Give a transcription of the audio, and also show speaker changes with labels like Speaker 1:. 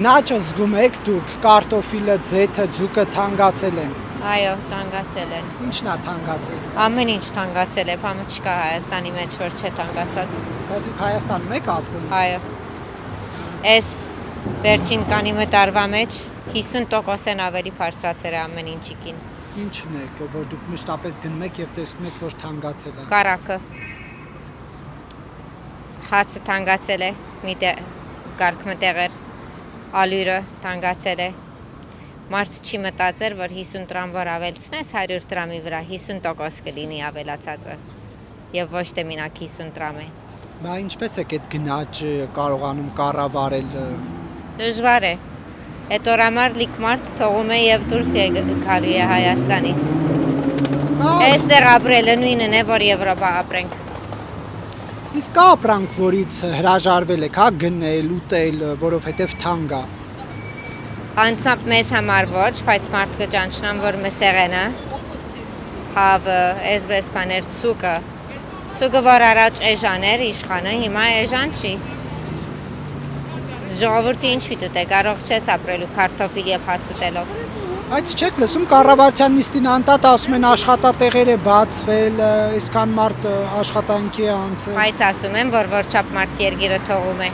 Speaker 1: Նաճը զգում եք դուք, կարտոֆիլը, ձեթը, ձուկը թանկացել են։
Speaker 2: Այո, թանկացել են։
Speaker 1: Ինչն է թանկացել։
Speaker 2: Ամեն ինչ թանկացել է, բամը չկա Հայաստանի մեջ, որ չէ թանկացած։
Speaker 1: Բայց դուք Հայաստանում եք ապրում։
Speaker 2: Այո։ Այս վերջին կանի տարվա մեջ 50%-ն ավելի բարձրացել է ամեն ինչիկին։
Speaker 1: Ինչն է, որ դուք մշտապես գնում եք եւ տեսնում եք, որ թանկացել է։
Speaker 2: Կարակը։ Հացը թանկացել է, կարգմտեղեր, ալյուրը թանկացել է։ Մարդ չի մտածել, որ 50 դրամ որ ավելցնես 100 դրամի վրա 50% կլինի ավելացածը։ Եվ ոչ թե մենակ 50 դրամ է։
Speaker 1: Բա ինչպես եք այդ գնաճը կարողանում կառավարել։
Speaker 2: Դժվար է։ Այդ օրամար լիք մարդ թողում է եւ դուրս գալու է Հայաստանից։ Այստեղ ապրելը նույնն է, որ Եվրոպա ապրենք։
Speaker 1: Իսկ կա ապրանք, որից հրաժարվել եք, հա, գնել, ուտել, որովհետեւ թանկ է։
Speaker 2: Անցամբ մեզ համար ոչ, բայց մարդ կճանչնան, որ մսեղենը, հավը, այսպես բաներ, ցուկը որ առաջ էժան էր, իշխանը, հիմա էժան չի։ Ժողովուրդը ինչ պիտի, կարող չես ապրելու կարտոֆիլ եւ հաց ուտելով։
Speaker 1: Բայց չեք լսում կառավարության նիստին անդադար ասում են աշխատատեղեր է բացվել, այսքան մարդ աշխատանքի է անցել։
Speaker 2: Բայց ասում եմ, որ չափ մարդ երկիրը թողում է։